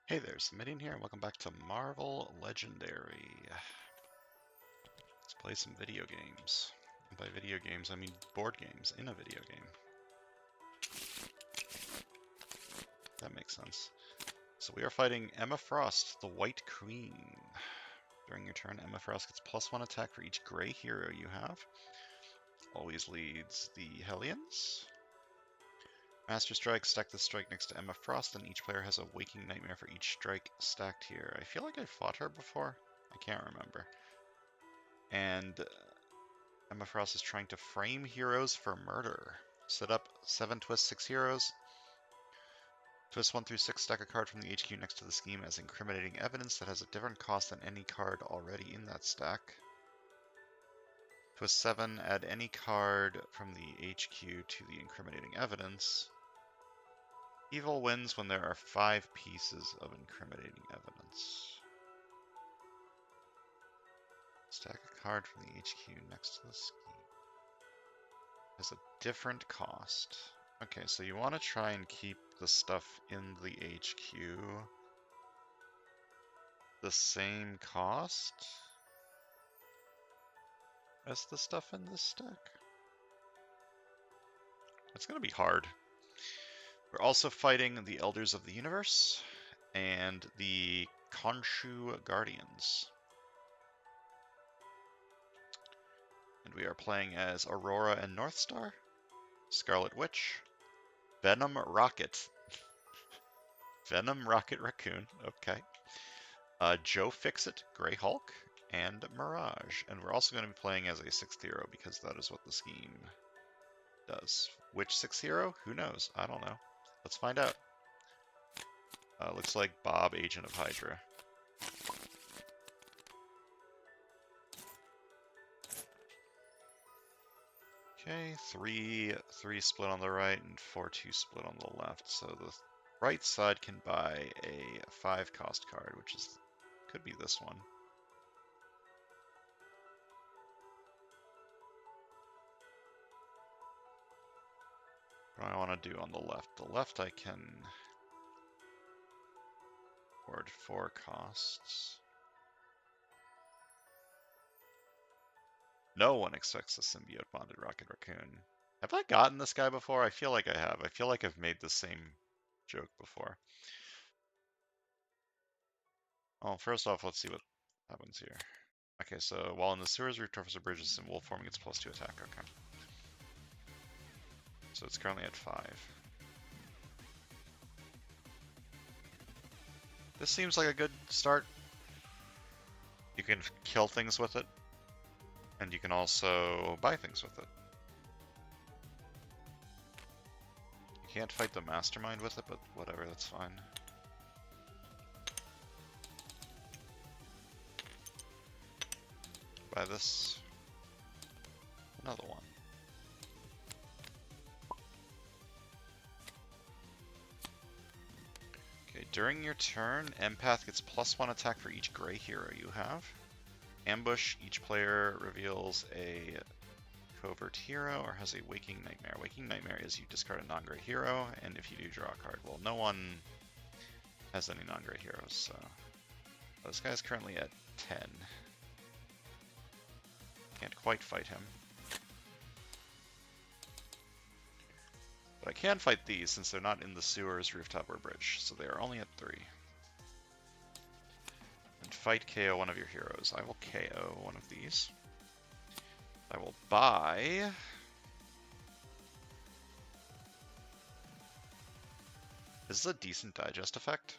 Hey there, Samitian here, and welcome back to Marvel Legendary. Let's play some video games. And by video games, I mean board games in a video game. That makes sense. So we are fighting Emma Frost, the White Queen. During your turn, Emma Frost gets +1 attack for each gray hero you have. Always leads the Hellions. Master Strike, stack this strike next to Emma Frost, and each player has a Waking Nightmare for each strike stacked here. I feel like I fought her before. I can't remember. And Emma Frost is trying to frame heroes for murder. Set up 7 twist 6 heroes. Twist 1 through 6, stack a card from the HQ next to the scheme as incriminating evidence that has a different cost than any card already in that stack. Twist 7, add any card from the HQ to the incriminating evidence. Evil wins when there are 5 pieces of incriminating evidence. Stack a card from the HQ next to the scheme. Has a different cost. Okay, so you want to try and keep the stuff in the HQ the same cost as the stuff in this stack. It's going to be hard. We're also fighting the Elders of the Universe and the Khonshu Guardians. And we are playing as Aurora and Northstar, Scarlet Witch, Venom Rocket, Venom Rocket Raccoon, okay, Joe Fixit, Grey Hulk, and Mirage. And we're also going to be playing as a 6th hero because that is what the scheme does. Which 6th hero? Who knows? I don't know. Let's find out. Looks like Bob, Agent of Hydra. Okay, 3 split on the right and 4-2 split on the left. So the right side can buy a 5 cost card, which could be this one. What do I want to do on the left? The left I can afford 4 costs. No one expects a symbiote bonded Rocket Raccoon. Have I gotten this guy before? I feel like I have. I feel like I've made the same joke before. Well, first off, let's see what happens here. Okay, so while in the sewers, Professor Bridges and wolf form gets +2 attack. Okay. So it's currently at 5. This seems like a good start. You can kill things with it, and you can also buy things with it. You can't fight the mastermind with it, but whatever, that's fine. Buy this. Another one. Okay, during your turn, Empath gets +1 attack for each gray hero you have. Ambush, each player reveals a covert hero or has a Waking Nightmare. Waking Nightmare is you discard a non-gray hero, and if you do, draw a card. Well, no one has any non-gray heroes, so this guy's currently at 10. Can't quite fight him. But I can fight these since they're not in the sewers, rooftop, or bridge, so they are only at 3. And fight KO one of your heroes. I will KO one of these. I will buy This is a decent digest effect.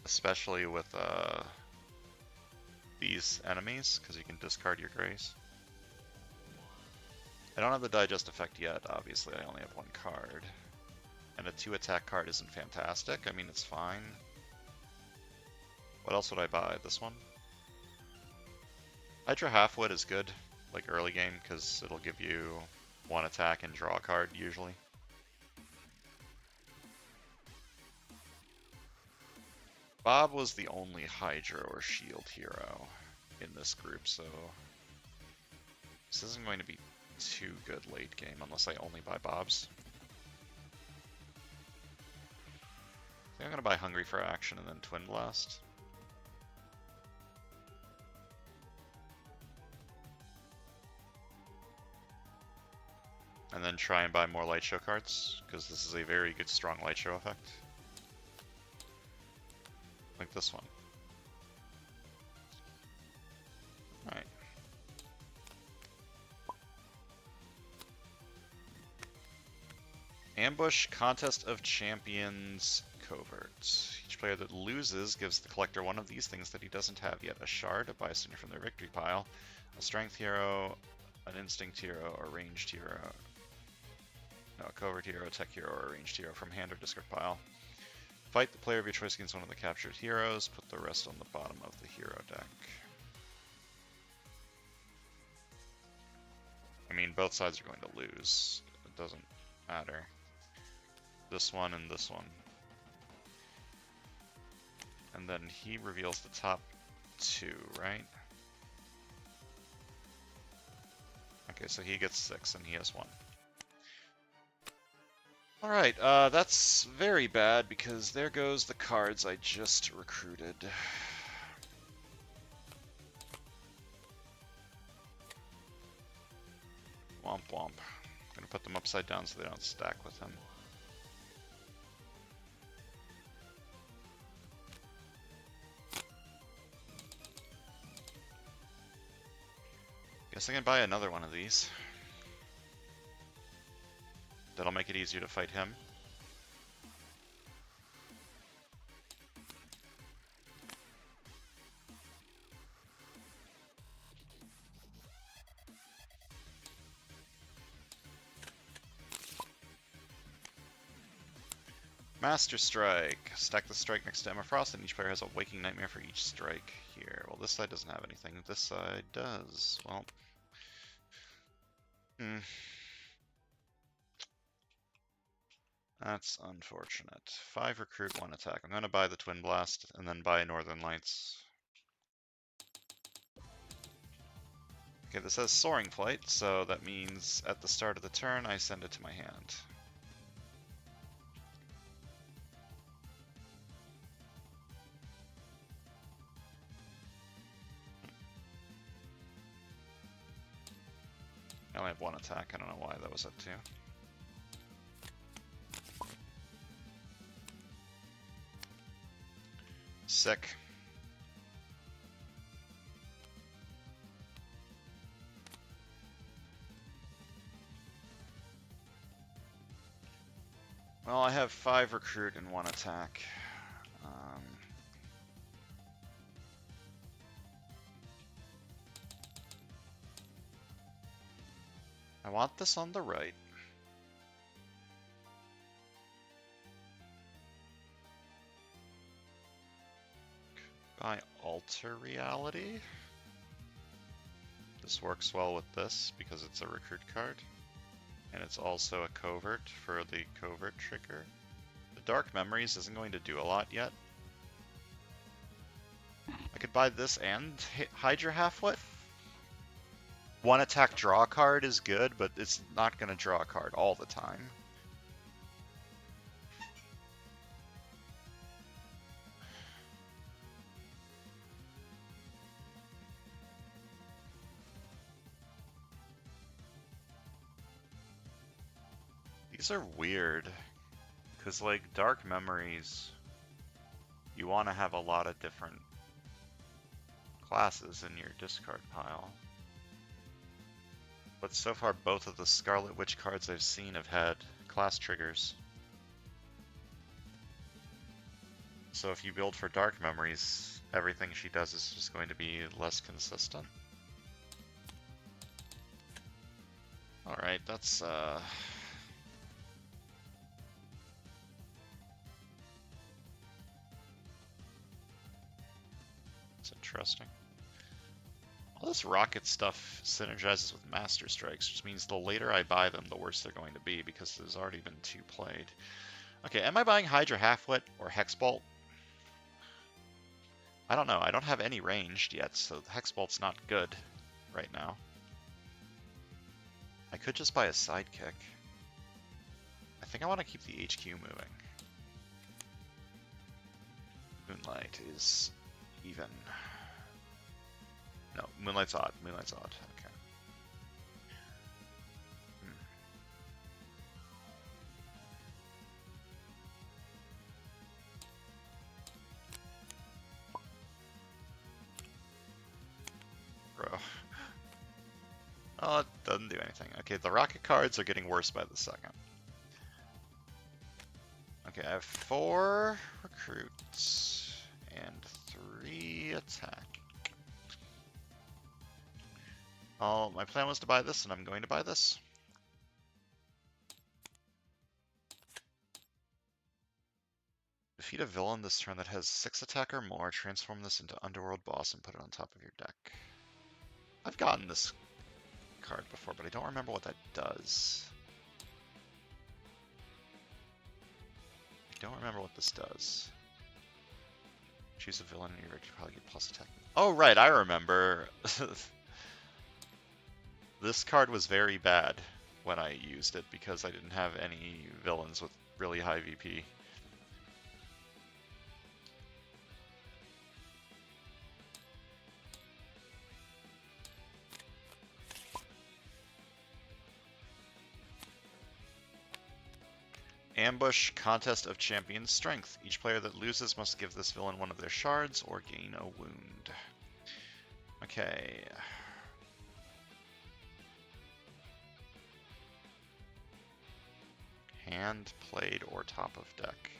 Especially with these enemies, because you can discard your grays. I don't have the digest effect yet, obviously. I only have 1 card. And a 2 attack card isn't fantastic. I mean, it's fine. What else would I buy? This one? Hydra Halfwood is good, like early game, because it'll give you 1 attack and draw a card, usually. Bob was the only Hydra or Shield hero in this group, so This isn't going to be too good late game unless I only buy Bobs. I think I'm going to buy Hungry for Action and then Twin Blast. And then try and buy more Light Show cards, because this is a very good strong Light Show effect. Like this one. Alright. Ambush Contest of Champions Coverts. Each player that loses gives the collector one of these things that he doesn't have yet. A shard, a bystander from their victory pile, a strength hero, an instinct hero, a ranged hero, no, a covert hero, a tech hero, or a ranged hero from hand or discard pile. Fight the player of your choice against one of the captured heroes. Put the rest on the bottom of the hero deck. I mean, both sides are going to lose. It doesn't matter. This one and this one. And then he reveals the top two, right? Okay, so he gets 6 and he has 1. Alright, that's very bad because there goes the cards I just recruited. Womp womp. Gonna put them upside down so they don't stack with him. Guess I can buy another one of these. That'll make it easier to fight him. Master Strike. Stack the strike next to Emma Frost, and each player has a Waking Nightmare for each strike here. Well, this side doesn't have anything. This side does. Well. That's unfortunate. 5 recruit, 1 attack. I'm going to buy the Twin Blast and then buy Northern Lights. Okay, this has Soaring Flight, so that means at the start of the turn I send it to my hand. I only have 1 attack, I don't know why that was at 2. Sick. Well, I have 5 recruit and 1 attack. I want this on the right. By Alter Reality. This works well with this because it's a recruit card. And it's also a covert for the covert trigger. The Dark Memories isn't going to do a lot yet. I could buy this and Hydra Halfwit. 1 attack draw card is good, but it's not going to draw a card all the time. These are weird, because like Dark Memories, you want to have a lot of different classes in your discard pile. But so far both of the Scarlet Witch cards I've seen have had class triggers. So if you build for Dark Memories, everything she does is just going to be less consistent. Alright, that's interesting. All this rocket stuff synergizes with Master Strikes, which means the later I buy them, the worse they're going to be, because there's already been 2 played. Okay, am I buying Hydra Halfwit or Hexbolt? I don't know. I don't have any ranged yet, so Hexbolt's not good right now. I could just buy a sidekick. I think I want to keep the HQ moving. Moonlight is even. No, Moonlight's odd. Moonlight's odd. Okay. Bro. Oh, it doesn't do anything. Okay, the rocket cards are getting worse by the second. Okay, I have 4 recruits and 3 attack. Oh, my plan was to buy this, and I'm going to buy this. Defeat a villain this turn that has 6 attack or more, transform this into Underworld Boss and put it on top of your deck. I've gotten this card before, but I don't remember what that does. I don't remember what this does. Choose a villain and you probably get plus attack. Oh, right, I remember. This card was very bad when I used it because I didn't have any villains with really high VP. Ambush, Contest of Champions Strength. Each player that loses must give this villain one of their shards or gain a wound. Okay. Hand, played, or top of deck.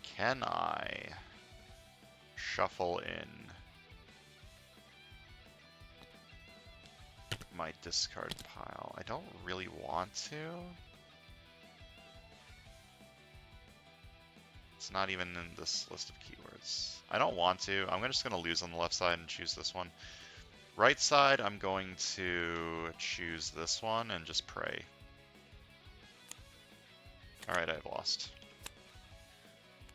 Can I shuffle in my discard pile? I don't really want to. It's not even in this list of keywords. I don't want to. I'm just going to lose on the left side and choose this one. Right side, I'm going to choose this one and just pray. Alright, I've lost.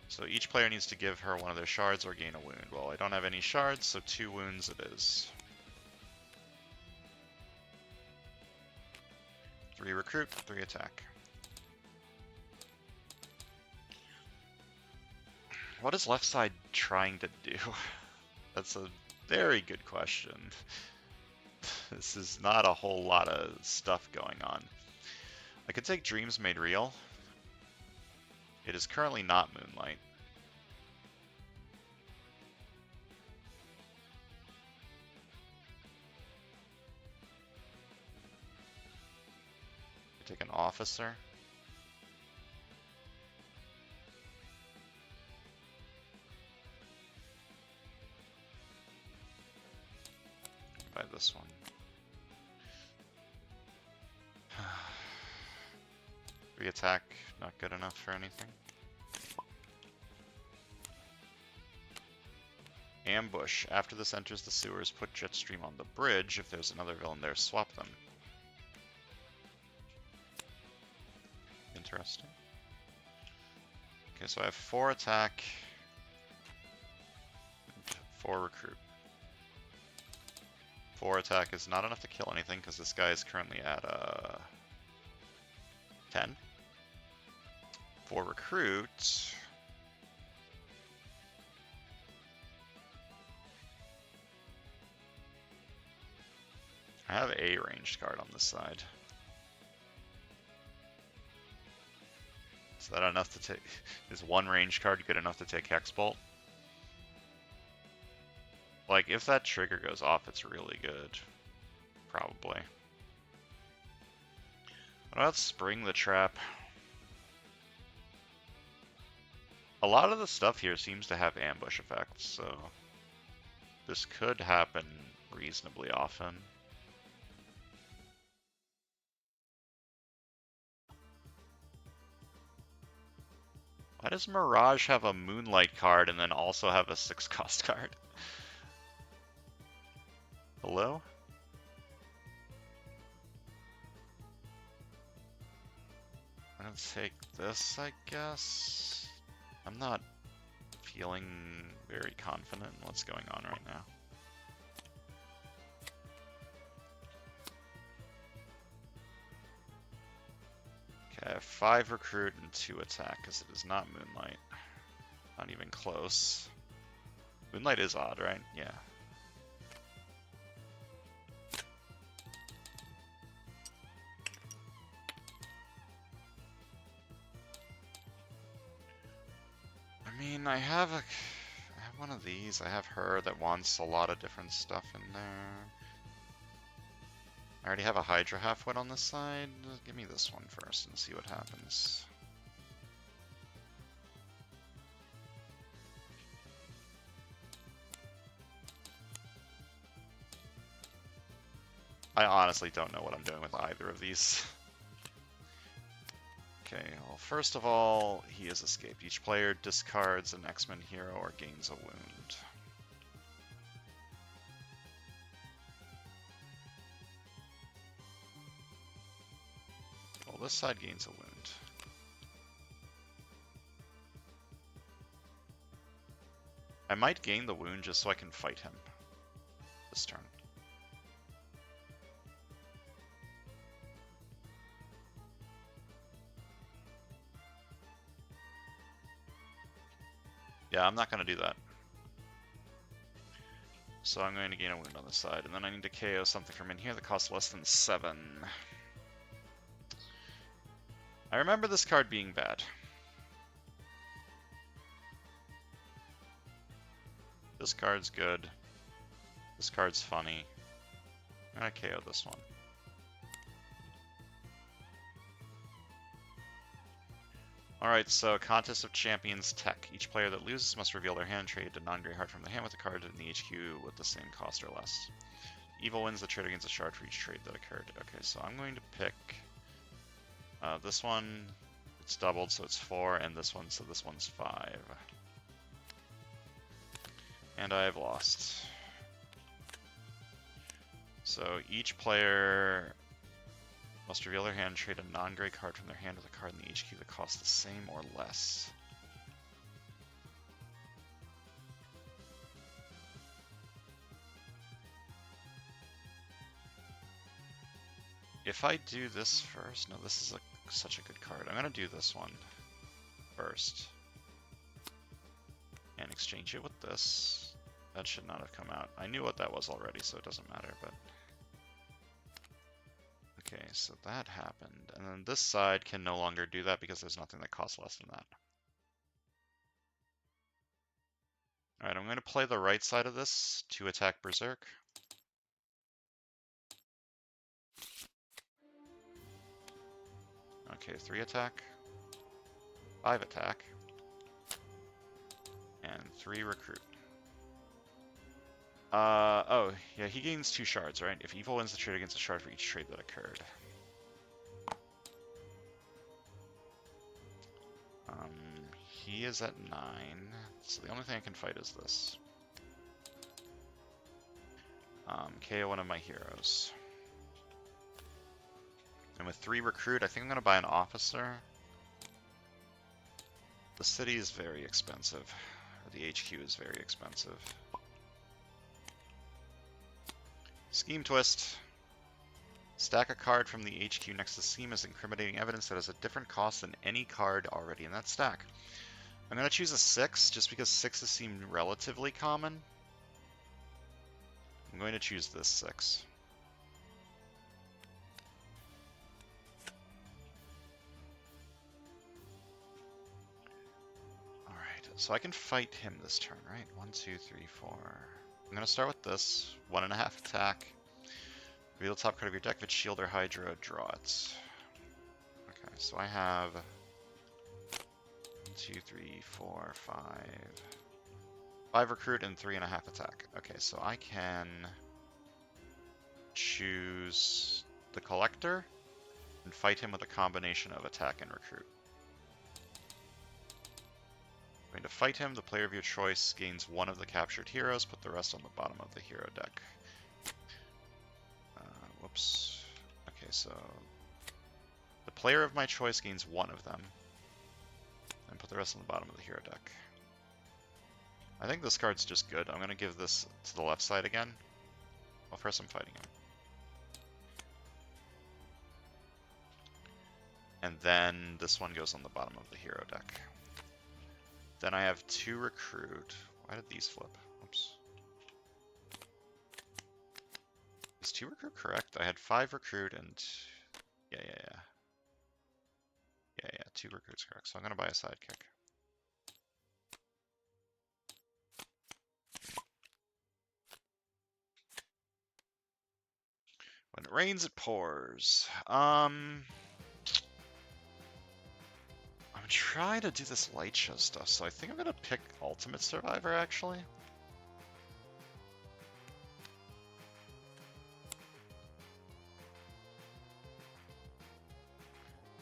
So each player needs to give her one of their shards or gain a wound. Well, I don't have any shards, so 2 wounds it is. 3 recruit, 3 attack. What is left side trying to do? That's a very good question. This is not a whole lot of stuff going on. I could take Dreams Made Real. It is currently not Moonlight. I take an Officer. Buy this one. Re-attack, not good enough for anything. Ambush. After this enters the sewers, put Jetstream on the bridge. If there's another villain there, swap them. Interesting. Okay, so I have 4 attack, and 4 recruit. 4 attack is not enough to kill anything because this guy is currently at 10. 4 recruit. I have a ranged card on this side. Is that enough to take? Is 1 ranged card good enough to take Hexbolt? Like, if that trigger goes off, it's really good. Probably. What about Spring the Trap? A lot of the stuff here seems to have ambush effects, so this could happen reasonably often. Why does Mirage have a Moonlight card and then also have a 6-cost card? Hello? I'm gonna take this, I guess. I'm not feeling very confident in what's going on right now. 5 recruit and 2 attack, because it is not Moonlight. Not even close. Moonlight is odd, right? Yeah. I mean, I have one of these. I have her that wants a lot of different stuff in there. I already have a Hydra half-wit on this side. Give me this one first and see what happens. I honestly don't know what I'm doing with either of these. Okay, well, first of all, he has escaped. Each player discards an X-Men hero or gains a wound. Well, this side gains a wound. I might gain the wound just so I can fight him this turn. Yeah, I'm not going to do that. So I'm going to gain a wound on this side, and then I need to KO something from in here that costs less than 7. I remember this card being bad. This card's good. This card's funny. I'm going to KO this one. Alright, so Contest of Champions Tech. Each player that loses must reveal their hand, trade a non-grey heart from the hand with a card in the HQ with the same cost or less. Evil wins the trade against a shard for each trade that occurred. Okay, so I'm going to pick this one. It's doubled, so it's 4, and this one, so this one's 5. And I've lost. So each player must reveal their hand and trade a non-grey card from their hand with a card in the HQ that costs the same or less. If I do this first, no, this is such a good card. I'm going to do this one first. And exchange it with this. That should not have come out. I knew what that was already, so it doesn't matter, but... Okay, so that happened. And then this side can no longer do that because there's nothing that costs less than that. Alright, I'm going to play the right side of this to attack Berserk. Okay, 3 attack, 5 attack, and 3 recruit. Oh, yeah, he gains 2 shards, right? If Evil wins the trade against a shard for each trade that occurred. He is at 9, so the only thing I can fight is this. KO one of my heroes. And with 3 recruit, I think I'm going to buy an officer. The city is very expensive. Or the HQ is very expensive. Scheme twist. Stack a card from the HQ next to scheme as incriminating evidence that has a different cost than any card already in that stack. I'm going to choose a 6, just because 6s seem relatively common. I'm going to choose this 6. Alright, so I can fight him this turn, right? 1, 2, 3, 4. I'm going to start with this. 1.5 attack. Reveal the top card of your deck. If it's Shield or Hydra, draw it. Okay, so I have 1, 2, 3, 4, 5. 5 recruit and 3.5 attack. Okay, so I can choose the Collector and fight him with a combination of attack and recruit. I'm going to fight him. The player of your choice gains 1 of the captured heroes. Put the rest on the bottom of the hero deck. Whoops. Okay, so the player of my choice gains 1 of them. And put the rest on the bottom of the hero deck. I think this card's just good. I'm going to give this to the left side again. Well, first I'm fighting him. And then this one goes on the bottom of the hero deck. Then I have 2 recruit. Why did these flip? Oops. Is 2 recruit correct? I had 5 recruit and... Yeah. 2 recruits correct. So I'm going to buy a sidekick. When it rains, it pours. I'm trying to do this light show stuff, so I think I'm going to pick Ultimate Survivor, actually.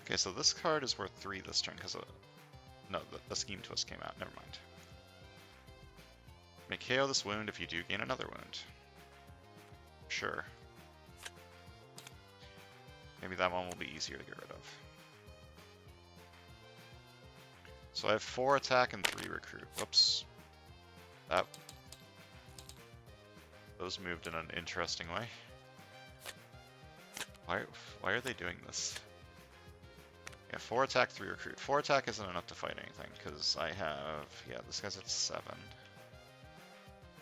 Okay, so this card is worth 3 this turn, because no, the Scheme Twist came out. Never mind. May KO this wound if you do gain another wound. Sure. Maybe that one will be easier to get rid of. So I have 4 attack and 3 recruit. Whoops. Those moved in an interesting way. Why are they doing this? Yeah, 4 attack, 3 recruit. 4 attack isn't enough to fight anything, because I have... Yeah, this guy's at 7.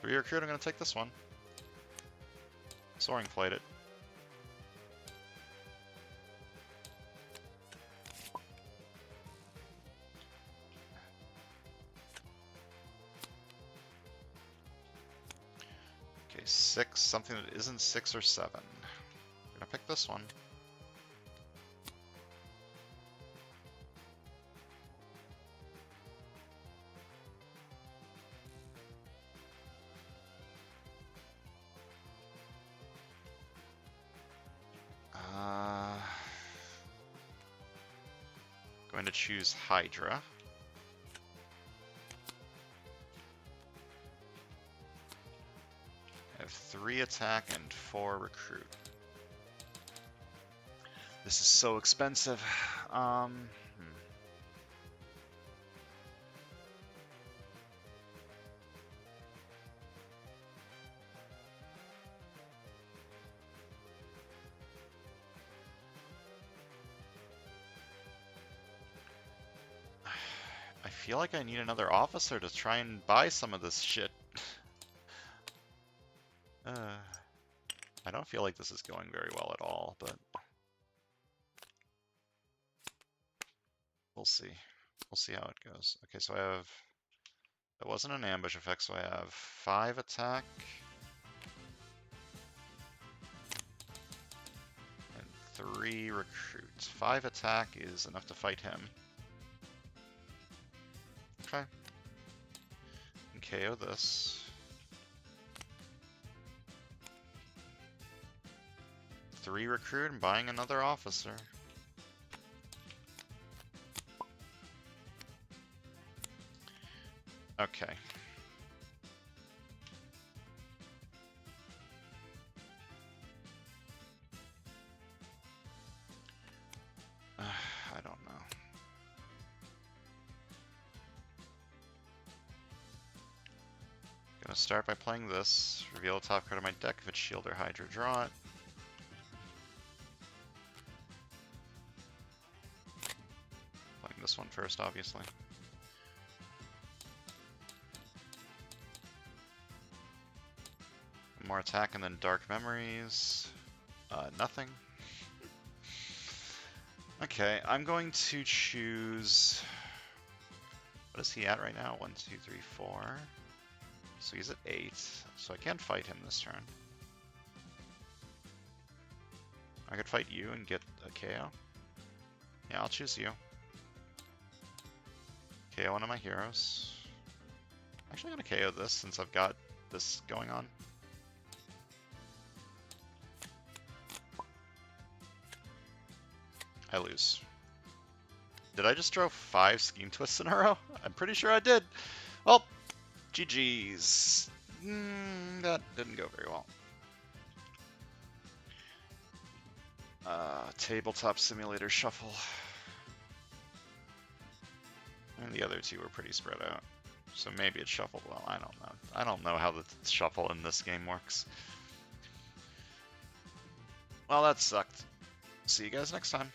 3 recruit, I'm going to take this one. Soaring Flight it. Okay, 6, something that isn't 6 or 7. I'm gonna pick this one. Going to choose Hydra. I have 3 attack and 4 recruit. This is so expensive. I feel like I need another officer to try and buy some of this shit. I don't feel like this is going very well at all, but we'll see. We'll see how it goes. Okay, so I have... That wasn't an ambush effect, so I have 5 attack. And 3 recruits. 5 attack is enough to fight him. Okay. And KO this. 3 recruit and buying another officer. Okay. I don't know. Gonna start by playing this. Reveal the top card of my deck. If it's Shield or Hydra, draw it. Playing this one first, obviously. More attack and then Dark Memories. Nothing. Okay, I'm going to choose... What is he at right now? 1, 2, 3, 4. So he's at 8. So I can't fight him this turn. I could fight you and get a KO. Yeah, I'll choose you. KO one of my heroes. Actually, I'm going to KO this since I've got this going on. I lose. Did I just throw 5 Scheme Twists in a row? I'm pretty sure I did. Well, GG's. That didn't go very well. Tabletop Simulator Shuffle. And the other 2 were pretty spread out. So maybe it shuffled well. I don't know. I don't know how the shuffle in this game works. Well, that sucked. See you guys next time.